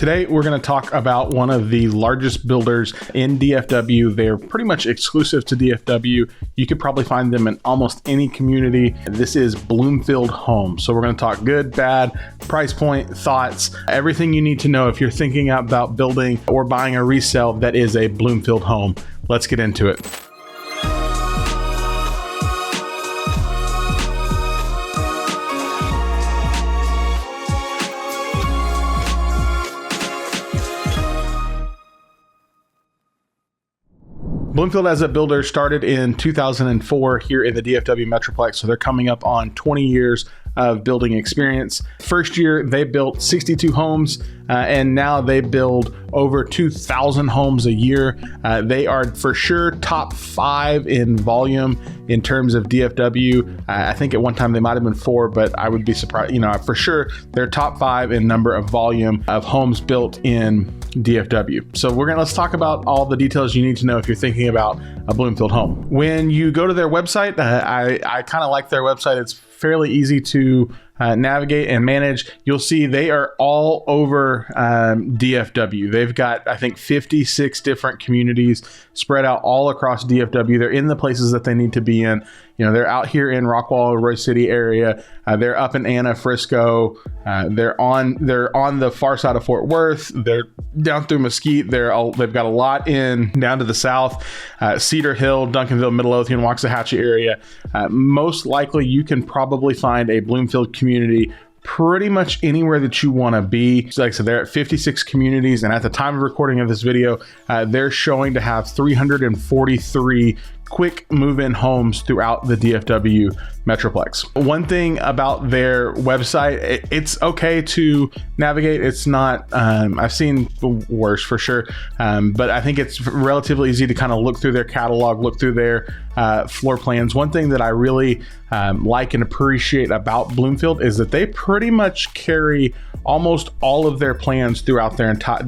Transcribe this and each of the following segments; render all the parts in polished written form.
Today, we're going to talk about one of the largest builders in DFW. They're pretty much exclusive to DFW. You could probably find them in almost any community. This is Bloomfield Homes. So we're going to talk good, bad, price point, thoughts, everything you need to know if you're thinking about building or buying a resale that is a Bloomfield home. Let's get into it. Bloomfield as a builder started in 2004 here in the DFW metroplex, so they're coming up on 20 years of building experience. First year, they built 62 homes, and now they build over 2,000 homes a year. They are for sure top 5 in volume in terms of DFW. I think at one time they might have been 4, but I would be surprised. For sure they're top 5 in number of volume of homes built in DFW. So let's talk about all the details you need to know if you're thinking about a Bloomfield home. When you go to their website, I kind of like their website. It's fairly easy to navigate and manage. You'll see they are all over DFW. They've got, I think, 56 different communities spread out all across DFW. They're in the places that they need to be in. They're out here in Rockwall, Royce City area. They're up in Anna, Frisco. They're on the far side of Fort Worth. They're down through Mesquite. They've got a lot down to the south, Cedar Hill, Duncanville, Midlothian, Waxahachie area. Most likely, you can probably find a Bloomfield community pretty much anywhere that you want to be. So like I said, they're at 56 communities, and at the time of recording of this video, they're showing to have 343 quick move-in homes throughout the DFW metroplex. One thing about their website, it's okay to navigate. It's not, I've seen worse for sure, but I think it's relatively easy to kind of look through their catalog, look through their floor plans. One thing that I really like and appreciate about Bloomfield is that they pretty much carry almost all of their plans throughout the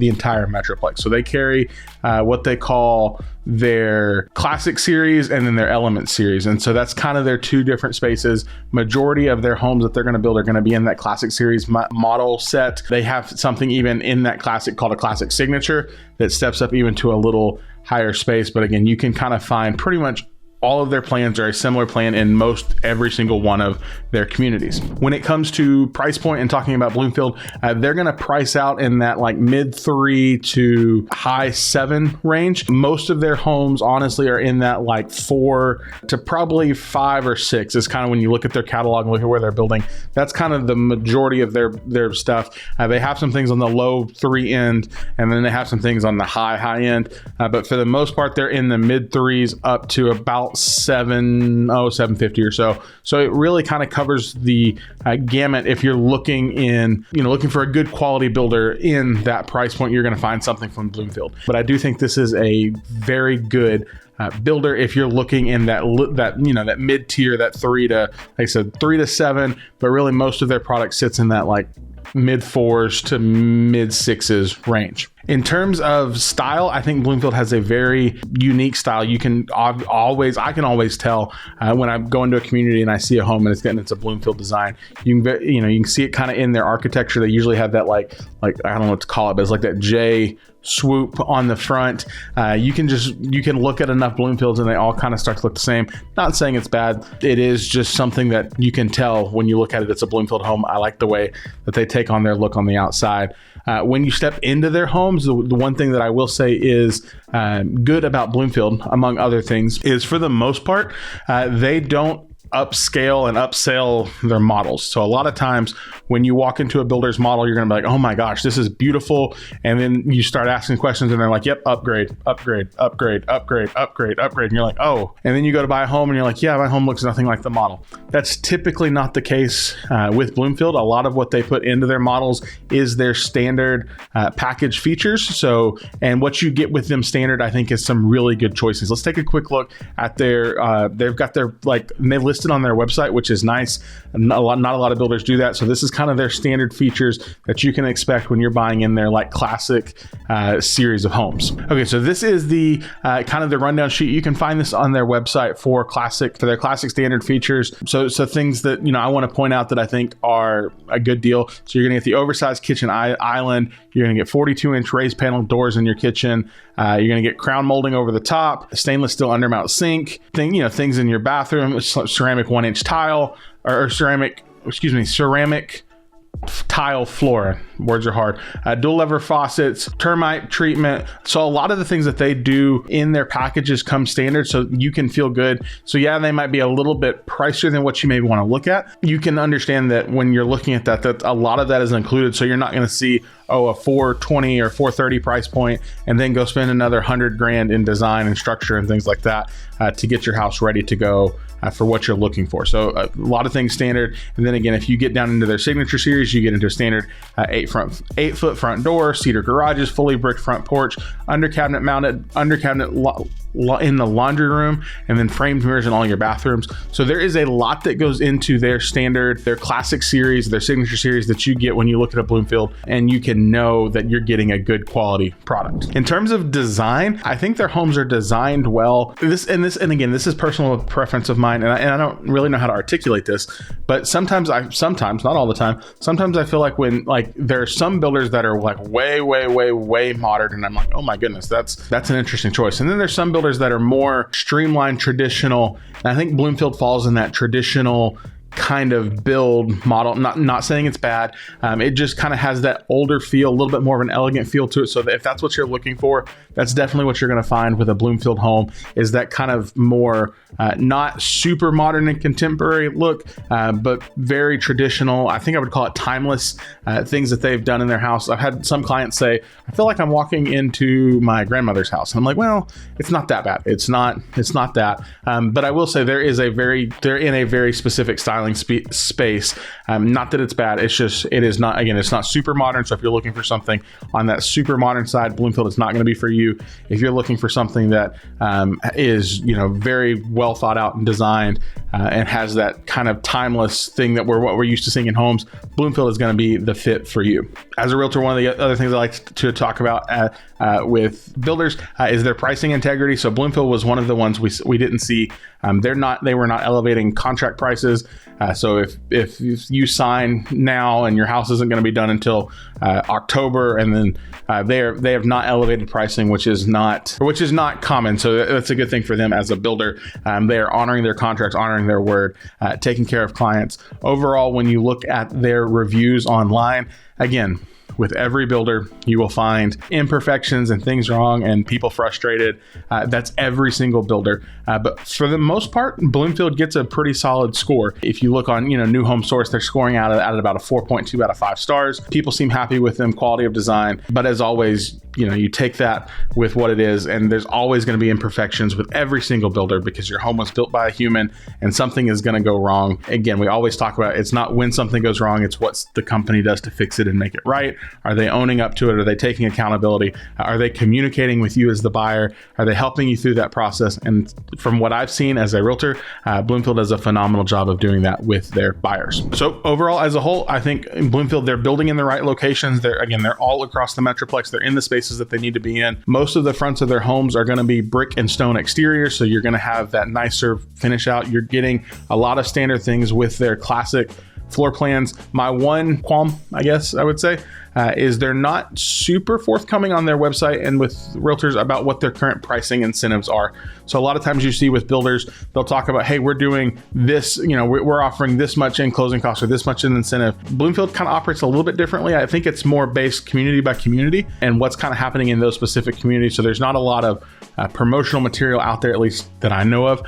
entire metroplex. So they carry what they call their classic series and then their element series. And so that's kind of their two different spaces. Majority of their homes that they're going to build are going to be in that classic series model set. They have something even in that classic called a classic signature that steps up even to a little higher space. But again, you can kind of find pretty much all of their plans are a similar plan in every single one of their communities. When it comes to price point and talking about Bloomfield, they're going to price out in that like mid 3 to high 7 range. Most of their homes honestly are in that like 4 to probably 5 or 6 is kind of when you look at their catalog and look at where they're building. That's kind of the majority of their stuff. They have some things on the low 3 end, and then they have some things on the high end. But for the most part, they're in the mid 3s up to about 750 or so. So it really kind of covers the gamut. If you're looking for a good quality builder in that price point, you're going to find something from Bloomfield. But I do think this is a very good builder if you're looking in that mid tier, that 3 to 7. But really, most of their product sits in that like mid 4s to mid 6s range. In terms of style, I think Bloomfield has a very unique style. I can always tell when I go into a community and I see a home and it's a Bloomfield design. You can see it kind of in their architecture. They usually have that like I don't know what to call it, but it's like that J swoop on the front. You can look at enough Bloomfields and they all kind of start to look the same. Not saying it's bad. It is just something that you can tell when you look at it. It's a Bloomfield home. I like the way that they take on their look on the outside. When you step into their homes, the one thing that I will say is good about Bloomfield, among other things, is for the most part, they don't upscale and upsell their models. So a lot of times when you walk into a builder's model, you're going to be like, oh my gosh, this is beautiful. And then you start asking questions and they're like, yep, upgrade. And you're like, oh. And then you go to buy a home and you're like, yeah, my home looks nothing like the model. That's typically not the case with Bloomfield. A lot of what they put into their models is their standard package features. So, and what you get with them standard, I think, is some really good choices. Let's take a quick look at they've got their, they listed on their website, which is nice. Not a lot of builders do that. So this is kind of their standard features that you can expect when you're buying in their like classic series of homes. Okay, so this is the kind of the rundown sheet. You can find this on their website for their classic standard features. So things that I want to point out that I think are a good deal. So you're going to get the oversized kitchen island. You're going to get 42-inch raised panel doors in your kitchen. You're going to get crown molding over the top, stainless steel undermount sink, things in your bathroom, ceramic 1-inch tile or ceramic tile floor. Words are hard. Dual lever faucets, termite treatment. So a lot of the things that they do in their packages come standard, so you can feel good. So yeah, they might be a little bit pricier than what you may want to look at. You can understand that when you're looking at that a lot of that is included. So you're not going to see a $420 or $430 price point and then go spend another $100,000 in design and structure and things like that to get your house ready to go for what you're looking for. So a lot of things standard. And then again, if you get down into their signature series, you get into a standard 8-foot front door, cedar garages, fully bricked front porch, under cabinet in the laundry room, and then framed mirrors in all your bathrooms. So there is a lot that goes into their standard, their classic series, their signature series that you get when you look at a Bloomfield, and you can know that you're getting a good quality product. In terms of design, I think their homes are designed well. And again, this is personal preference of mine, and I don't really know how to articulate this, but sometimes, not all the time, sometimes I feel like when there are some builders that are way modern, and I'm like, oh my goodness, that's an interesting choice. And then there's some builders that are more streamlined, traditional. And I think Bloomfield falls in that traditional kind of build model. Not saying it's bad. It just kind of has that older feel, a little bit more of an elegant feel to it. So that if that's what you're looking for, that's definitely what you're going to find with a Bloomfield home, is that kind of more not super modern and contemporary look, but very traditional. I think I would call it timeless things that they've done in their house. I've had some clients say, I feel like I'm walking into my grandmother's house. And I'm like, well, it's not that bad. It's not that. But I will say they're in a very specific styling space. Not that it's bad. It's not super modern. So if you're looking for something on that super modern side, Bloomfield is not going to be for you. If you're looking for something that is, very well thought out and designed and has that kind of timeless thing that what we're used to seeing in homes, Bloomfield is going to be the fit for you. As a realtor, one of the other things I like to talk about with builders is their pricing integrity. So Bloomfield was one of the ones we didn't see. They were not elevating contract prices. So if you sign now and your house isn't going to be done until October, and then they have not elevated pricing, which is not common. So that's a good thing for them as a builder. They are honoring their contracts, honoring their word, taking care of clients. Overall, when you look at their reviews online, again, with every builder, you will find imperfections and things wrong and people frustrated. That's every single builder. But for the most part, Bloomfield gets a pretty solid score. If you look on, New Home Source, they're scoring out at about a 4.2 out of 5 stars. People seem happy with them, quality of design. But as always, you take that with what it is, and there's always going to be imperfections with every single builder because your home was built by a human and something is going to go wrong. Again, we always talk about it's not when something goes wrong, it's what the company does to fix it and make it right. Are they owning up to it? Are they taking accountability? Are they communicating with you as the buyer? Are they helping you through that process? And from what I've seen as a realtor, Bloomfield does a phenomenal job of doing that with their buyers. So overall, as a whole, I think in Bloomfield, they're building in the right locations. They're all across the metroplex. They're in the spaces that they need to be in. Most of the fronts of their homes are going to be brick and stone exterior, so you're going to have that nicer finish out. You're getting a lot of standard things with their classic floor plans. My one qualm, I guess I would say, is they're not super forthcoming on their website and with realtors about what their current pricing incentives are. So a lot of times you see with builders, they'll talk about, hey, we're doing this, we're offering this much in closing costs or this much in incentive. Bloomfield kind of operates a little bit differently. I think it's more based community by community and what's kind of happening in those specific communities. So there's not a lot of promotional material out there, at least that I know of,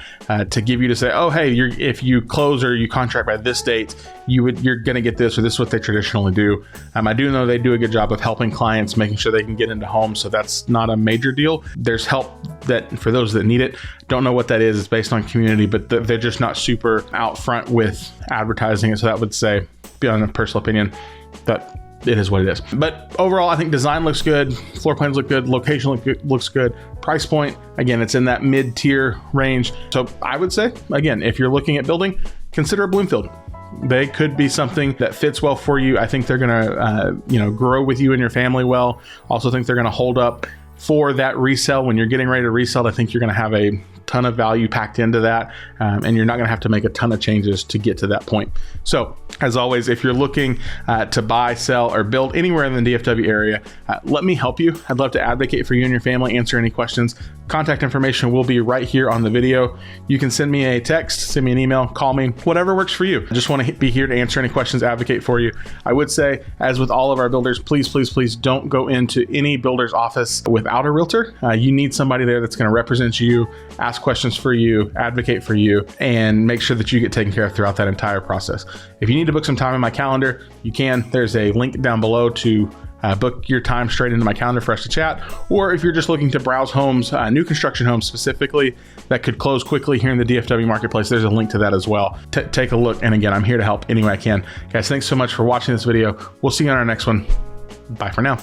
to give you to say, oh, hey, if you close or you contract by this date, you're going to get this, or this is what they traditionally do. I do know they do a good job of helping clients, making sure they can get into homes. So that's not a major deal. There's help that for those that need it. Don't know what that is. It's based on community, but they're just not super out front with advertising it. So that would say, beyond a personal opinion, that it is what it is. But overall, I think design looks good. Floor plans look good. Location looks good. Price point, again, it's in that mid-tier range. So I would say, again, if you're looking at building, consider a Bloomfield. They could be something that fits well for you. I think they're going to, grow with you and your family well. Also think they're going to hold up for that resale. When you're getting ready to resell, I think you're going to have a ton of value packed into that, and you're not going to have to make a ton of changes to get to that point. So as always, if you're looking to buy, sell, or build anywhere in the DFW area, let me help you. I'd love to advocate for you and your family, answer any questions. Contact information will be right here on the video. You can send me a text, send me an email, call me, whatever works for you. I just want to be here to answer any questions, advocate for you. I would say, as with all of our builders, please, please, please don't go into any builder's office without a realtor. You need somebody there that's going to represent you, ask questions for you, advocate for you, and make sure that you get taken care of throughout that entire process. If you need to book some time in my calendar, you can. There's a link down below to book your time straight into my calendar for us to chat. Or if you're just looking to browse homes, new construction homes specifically, that could close quickly here in the DFW marketplace, there's a link to that as well. Take a look. And again, I'm here to help any way I can. Guys, thanks so much for watching this video. We'll see you on our next one. Bye for now.